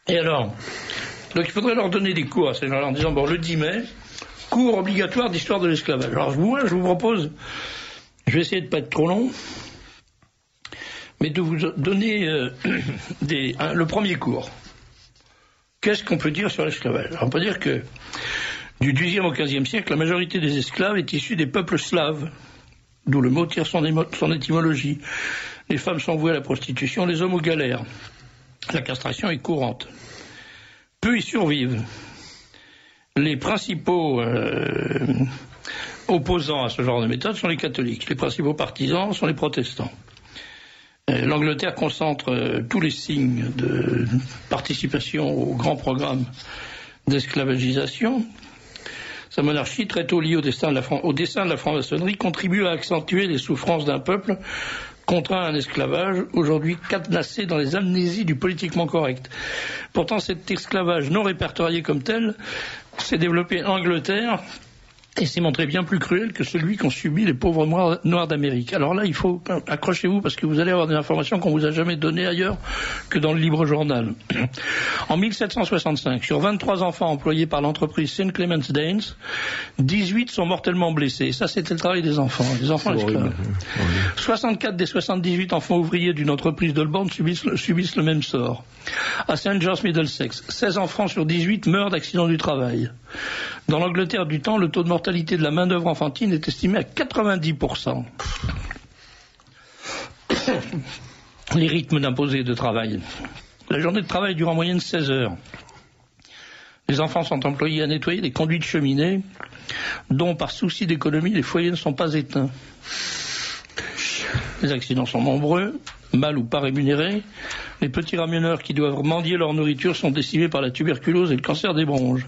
Et alors, donc il faudrait leur donner des cours à ces gens-là en disant, bon, le 10 mai, cours obligatoire d'histoire de l'esclavage. Alors moi, je vous propose, je vais essayer de ne pas être trop long, mais de vous donner le premier cours. Qu'est-ce qu'on peut dire sur l'esclavage? On peut dire que du XIIe au XVe siècle, la majorité des esclaves est issue des peuples slaves, d'où le mot tire son étymologie. Les femmes sont vouées à la prostitution, les hommes aux galères. La castration est courante. Peu y survivent. Les principaux opposants à ce genre de méthode sont les catholiques. Les principaux partisans sont les protestants. L'Angleterre concentre tous les signes de participation au grand programme d'esclavagisation. Sa monarchie, très tôt liée au dessein de la franc-maçonnerie, contribue à accentuer les souffrances d'un peuple contraint à un esclavage, aujourd'hui cadenassé dans les amnésies du politiquement correct. Pourtant, cet esclavage non répertorié comme tel s'est développé en Angleterre et s'est montré bien plus cruel que celui qu'ont subi les pauvres noirs d'Amérique. Alors là, il faut accrochez-vous parce que vous allez avoir des informations qu'on vous a jamais données ailleurs que dans le Libre Journal. En 1765, sur 23 enfants employés par l'entreprise St. Clement's Danes, 18 sont mortellement blessés. Et ça, c'était le travail des enfants esclaves. 64 des 78 enfants ouvriers d'une entreprise d'Holborn subissent le même sort. À St. John's, Middlesex, 16 enfants sur 18 meurent d'accidents du travail. Dans l'Angleterre du temps, le taux de mortalité de la main-d'œuvre enfantine est estimé à 90%. Les rythmes d'imposés de travail. La journée de travail dure en moyenne 16 heures. Les enfants sont employés à nettoyer des conduits de cheminée, dont par souci d'économie, les foyers ne sont pas éteints. Les accidents sont nombreux, mal ou pas rémunérés. Les petits ramoneurs qui doivent mendier leur nourriture sont décimés par la tuberculose et le cancer des bronches.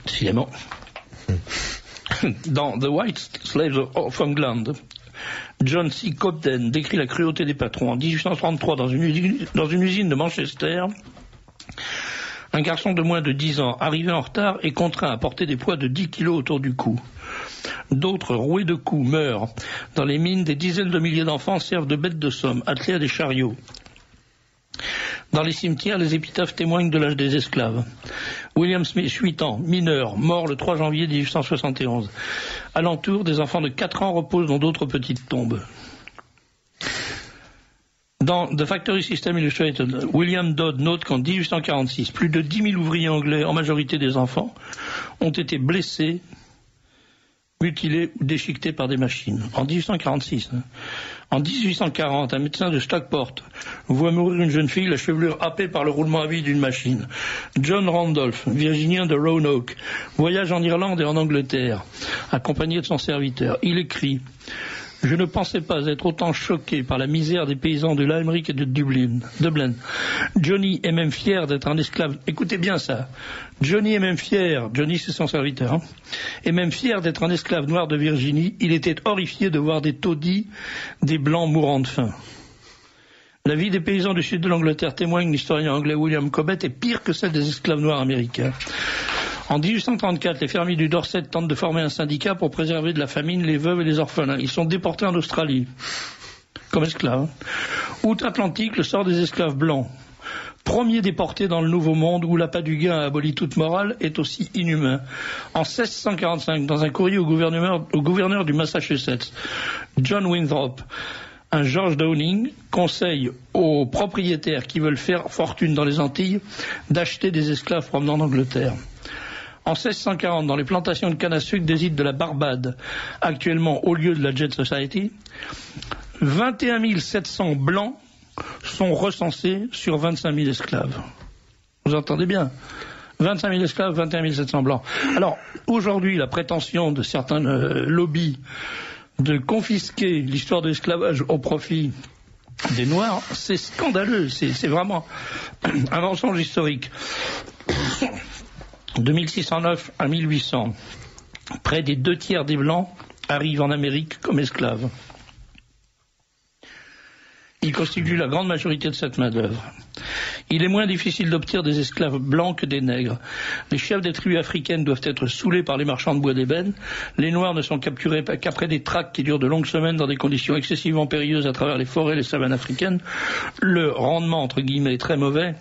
Décidément. Dans The White Slaves of England, John C. Cobden décrit la cruauté des patrons. En 1833, dans une usine de Manchester, un garçon de moins de 10 ans, arrivé en retard, est contraint à porter des poids de 10 kilos autour du cou. D'autres, roués de coups, meurent. Dans les mines, des dizaines de milliers d'enfants servent de bêtes de somme, attelés à des chariots. Dans les cimetières, les épitaphes témoignent de l'âge des esclaves. William Smith, 8 ans, mineur, mort le 3 janvier 1871. Alentour, des enfants de 4 ans reposent dans d'autres petites tombes. Dans The Factory System Illustrated, William Dodd note qu'en 1846, plus de 10 000 ouvriers anglais, en majorité des enfants, ont été blessés, mutilés ou déchiquetés par des machines. En 1846. En 1840, un médecin de Stockport voit mourir une jeune fille, la chevelure happée par le roulement à vide d'une machine. John Randolph, virginien de Roanoke, voyage en Irlande et en Angleterre, accompagné de son serviteur. Il écrit « Je ne pensais pas être autant choqué par la misère des paysans de Limerick et de Dublin. Johnny est même fier d'être un esclave. » Écoutez bien ça. Johnny est même fier, Johnny c'est son serviteur, est même fier d'être un esclave noir de Virginie. Il était horrifié de voir des taudis, des blancs mourant de faim. La vie des paysans du sud de l'Angleterre, témoigne l'historien anglais William Cobbett, est pire que celle des esclaves noirs américains. En 1834, les fermiers du Dorset tentent de former un syndicat pour préserver de la famine les veuves et les orphelins. Ils sont déportés en Australie, comme esclaves. Outre-Atlantique, le sort des esclaves blancs, premier déporté dans le Nouveau Monde où l'appât du gain a aboli toute morale, est aussi inhumain. En 1645, dans un courrier au gouverneur du Massachusetts, John Winthrop, un George Downing conseille aux propriétaires qui veulent faire fortune dans les Antilles d'acheter des esclaves provenant d'Angleterre. En 1640, dans les plantations de canne à sucre des îles de la Barbade, actuellement au lieu de la Jet Society, 21 700 blancs sont recensés sur 25 000 esclaves. Vous entendez bien ? 25 000 esclaves, 21 700 blancs. Alors, aujourd'hui, la prétention de certains lobbies de confisquer l'histoire de l'esclavage au profit des Noirs, c'est scandaleux, c'est vraiment un mensonge historique. De 1609 à 1800, près des 2/3 des Blancs arrivent en Amérique comme esclaves. Ils constituent la grande majorité de cette main-d'œuvre. Il est moins difficile d'obtenir des esclaves blancs que des nègres. Les chefs des tribus africaines doivent être saoulés par les marchands de bois d'ébène. Les noirs ne sont capturés qu'après des traques qui durent de longues semaines dans des conditions excessivement périlleuses à travers les forêts et les savanes africaines. Le rendement, entre guillemets, est très mauvais.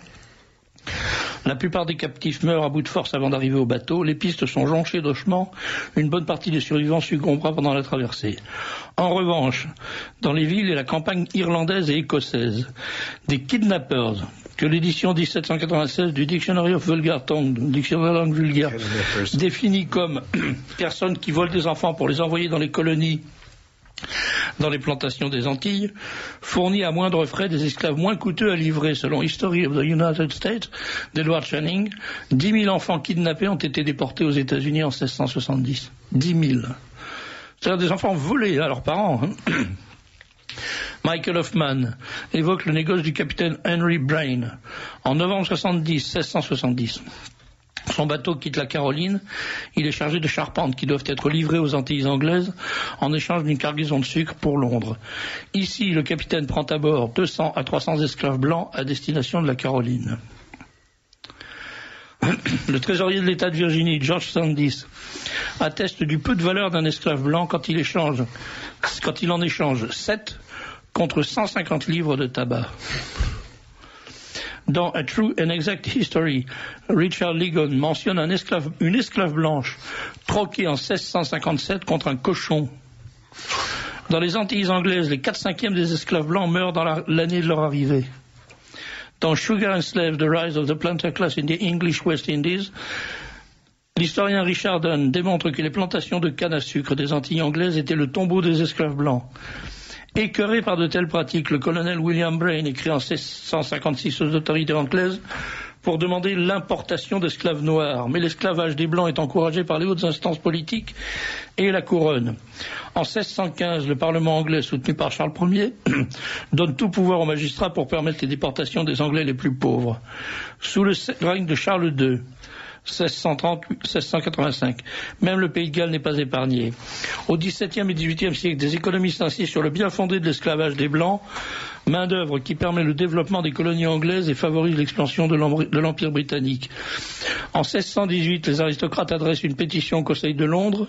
La plupart des captifs meurent à bout de force avant d'arriver au bateau. Les pistes sont jonchées d'ossements. Une bonne partie des survivants succombera pendant la traversée. En revanche, dans les villes et la campagne irlandaise et écossaise, des kidnappers, que l'édition 1796 du Dictionary of Vulgar Tongue, dictionnaire de langue vulgaire, définit comme personnes qui volent des enfants pour les envoyer dans les colonies, dans les plantations des Antilles, fournit à moindre frais des esclaves moins coûteux à livrer. Selon History of the United States d'Edward Channing, 10 000 enfants kidnappés ont été déportés aux États-Unis en 1670. 10 000. C'est-à-dire des enfants volés à leurs parents. Michael Hoffman évoque le négoce du capitaine Henry Brain. En novembre 1670, son bateau quitte la Caroline. Il est chargé de charpentes qui doivent être livrées aux Antilles anglaises en échange d'une cargaison de sucre pour Londres. Ici, le capitaine prend à bord 200 à 300 esclaves blancs à destination de la Caroline. Le trésorier de l'État de Virginie, George Sandys, atteste du peu de valeur d'un esclave blanc quand il en échange 7 contre 150 livres de tabac. Dans A True and Exact History, Richard Ligon mentionne une esclave blanche troquée en 1657 contre un cochon. Dans les Antilles anglaises, les 4/5 des esclaves blancs meurent dans l'année de leur arrivée. Dans Sugar and Slave, The Rise of the Planter Class in the English West Indies, l'historien Richard Dunn démontre que les plantations de canne à sucre des Antilles anglaises étaient le tombeau des esclaves blancs. Écœuré par de telles pratiques, le colonel William Brain écrit en 1656 aux autorités anglaises pour demander l'importation d'esclaves noirs. Mais l'esclavage des Blancs est encouragé par les hautes instances politiques et la couronne. En 1615, le Parlement anglais, soutenu par Charles Ier, donne tout pouvoir aux magistrats pour permettre les déportations des Anglais les plus pauvres. Sous le règne de Charles II, 1630-1685. Même le Pays de Galles n'est pas épargné. Au XVIIe et XVIIIe siècle, des économistes insistent sur le bien fondé de l'esclavage des Blancs, main-d'œuvre qui permet le développement des colonies anglaises et favorise l'expansion de l'Empire britannique. En 1618, les aristocrates adressent une pétition au Conseil de Londres,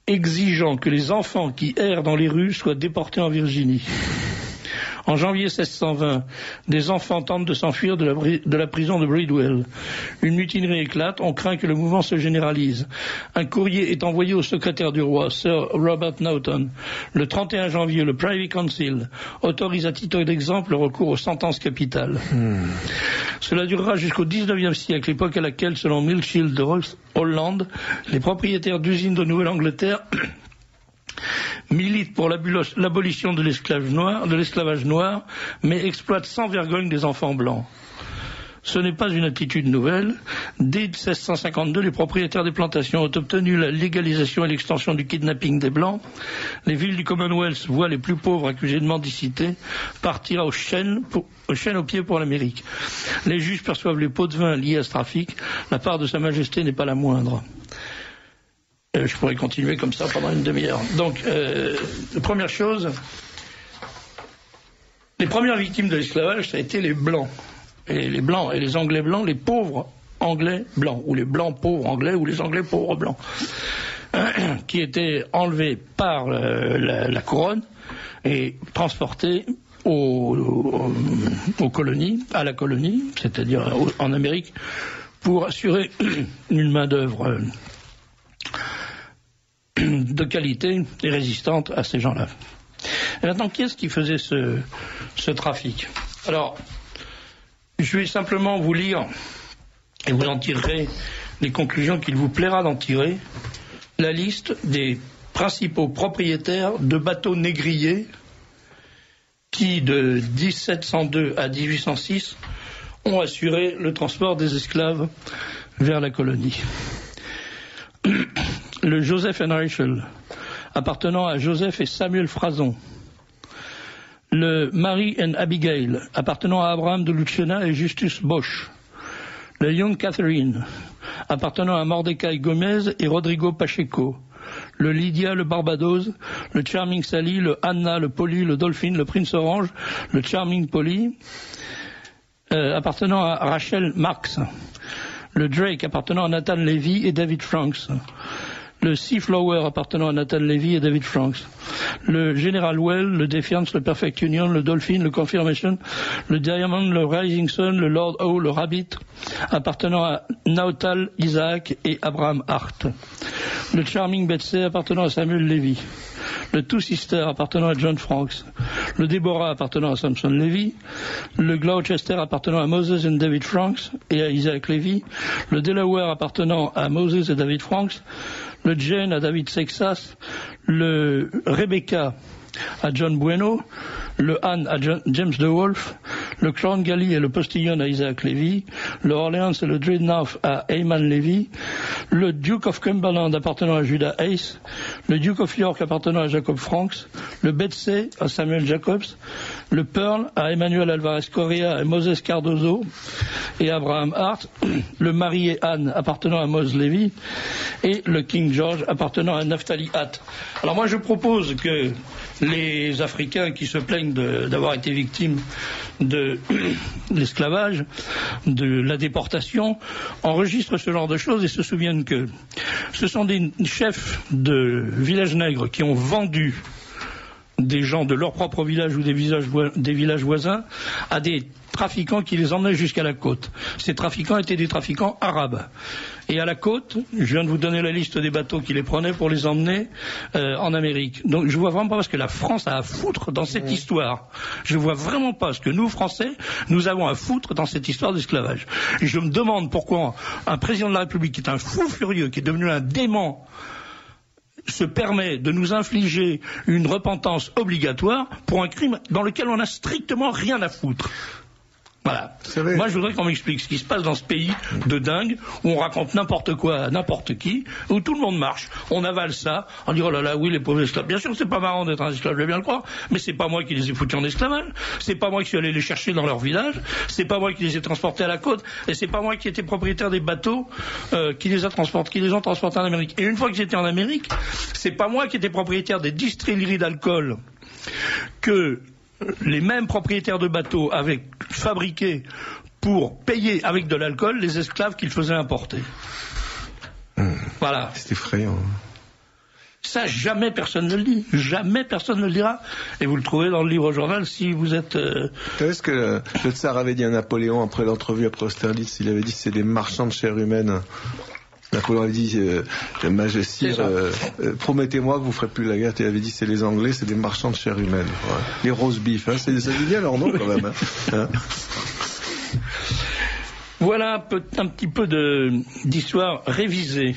exigeant que les enfants qui errent dans les rues soient déportés en Virginie. En janvier 1620, des enfants tentent de s'enfuir de la prison de Bridewell. Une mutinerie éclate, on craint que le mouvement se généralise. Un courrier est envoyé au secrétaire du roi, Sir Robert Naughton. Le 31 janvier, le Privy Council autorise à titre d'exemple le recours aux sentences capitales. Cela durera jusqu'au XIXe siècle, époque à laquelle, selon Milchild de Hollande, les propriétaires d'usines de Nouvelle-Angleterre militent pour l'abolition de l'esclavage noir, mais exploitent sans vergogne des enfants blancs. Ce n'est pas une attitude nouvelle. Dès 1652, les propriétaires des plantations ont obtenu la légalisation et l'extension du kidnapping des Blancs. Les villes du Commonwealth voient les plus pauvres accusés de mendicité partir aux chaînes aux pieds pour l'Amérique. Les juges perçoivent les pots de vin liés à ce trafic. La part de Sa Majesté n'est pas la moindre. Je pourrais continuer comme ça pendant une demi-heure. Donc, la première chose, les premières victimes de l'esclavage, ça a été les Blancs. Et les Blancs et les Anglais blancs, les pauvres Anglais blancs, ou les Blancs pauvres Anglais, ou les Anglais pauvres blancs, qui étaient enlevés par la couronne et transportés aux colonies, à la colonie, c'est-à-dire en Amérique, pour assurer une main-d'œuvre de qualité et résistante à ces gens-là. Et maintenant, qui est-ce qui faisait ce trafic? Alors, je vais simplement vous lire, et vous en tirerez les conclusions qu'il vous plaira d'en tirer, la liste des principaux propriétaires de bateaux négriers qui, de 1702 à 1806, ont assuré le transport des esclaves vers la colonie. Le Joseph and Rachel, appartenant à Joseph et Samuel Frason. Le Mary and Abigail, appartenant à Abraham de Lucena et Justus Bosch. Le Young Catherine, appartenant à Mordecai Gomez et Rodrigo Pacheco. Le Lydia, le Barbados, le Charming Sally, le Anna, le Polly, le Dolphin, le Prince Orange, le Charming Polly. appartenant à Rachel Marks, le Drake appartenant à Nathan Levy et David Franks, le Seaflower appartenant à Nathan Levy et David Franks, le General Well, le Defiance, le Perfect Union, le Dolphin, le Confirmation, le Diamond, le Rising Sun, le Lord O, le Rabbit, appartenant à Nautal Isaac et Abraham Hart, le Charming Betsy appartenant à Samuel Levy, le Two Sisters appartenant à John Franks, le Deborah appartenant à Samson Levy, le Gloucester appartenant à Moses et David Franks et à Isaac Levy, le Delaware appartenant à Moses et David Franks, le Jane à David Sexas, le Rebecca à John Bueno, le Anne à James DeWolf, le Crown Galley et le Postillon à Isaac Levy, le Orleans et le Dreadnought à Heyman Levy, le Duke of Cumberland appartenant à Judah Hayes, le Duke of York appartenant à Jacob Franks, le Betsy à Samuel Jacobs, le Pearl à Emmanuel Alvarez Correa et Moses Cardozo et Abraham Hart, le Marie et Anne appartenant à Mose Levy et le King George appartenant à Naphtali Hatt. Alors moi je propose que les Africains qui se plaignent d'avoir été victimes de l'esclavage, de la déportation, enregistrent ce genre de choses et se souviennent que ce sont des chefs de villages nègres qui ont vendu des gens de leur propre village ou des villages voisins à des trafiquants qui les emmenaient jusqu'à la côte. Ces trafiquants étaient des trafiquants arabes. Et à la côte, je viens de vous donner la liste des bateaux qui les prenaient pour les emmener en Amérique. Donc je vois vraiment pas ce que la France a à foutre dans cette histoire. Je vois vraiment pas ce que nous, Français, nous avons à foutre dans cette histoire d'esclavage. Et je me demande pourquoi un président de la République qui est un fou furieux, qui est devenu un dément, se permet de nous infliger une repentance obligatoire pour un crime dans lequel on n'a strictement rien à foutre. Voilà. Moi, je voudrais qu'on m'explique ce qui se passe dans ce pays de dingue, où on raconte n'importe quoi à n'importe qui, où tout le monde marche. On avale ça, on dit, oh là là, oui, les pauvres esclaves. Bien sûr, c'est pas marrant d'être un esclave, je vais bien le croire, mais c'est pas moi qui les ai foutus en esclavage, c'est pas moi qui suis allé les chercher dans leur village, c'est pas moi qui les ai transportés à la côte, et c'est pas moi qui étais propriétaire des bateaux qui les ont transportés en Amérique. Et une fois qu'ils étaient en Amérique, c'est pas moi qui étais propriétaire des distilleries d'alcool que les mêmes propriétaires de bateaux avaient fabriqué pour payer avec de l'alcool les esclaves qu'ils faisaient importer. Voilà. C'est effrayant. Ça, jamais personne ne le dit. Jamais personne ne le dira. Et vous le trouvez dans le livre journal si vous êtes... Vous savez ce que le tsar avait dit à Napoléon après l'entrevue après Austerlitz? Il avait dit c'est des marchands de chair humaine. Napoléon avait dit, Majesty, promettez-moi que vous ne ferez plus la guerre. Il avait dit, c'est les Anglais, c'est des marchands de chair humaine. Ouais. Les roast beef, hein, ça dit bien leur nom quand même. Hein. Voilà un petit peu d'histoire révisée.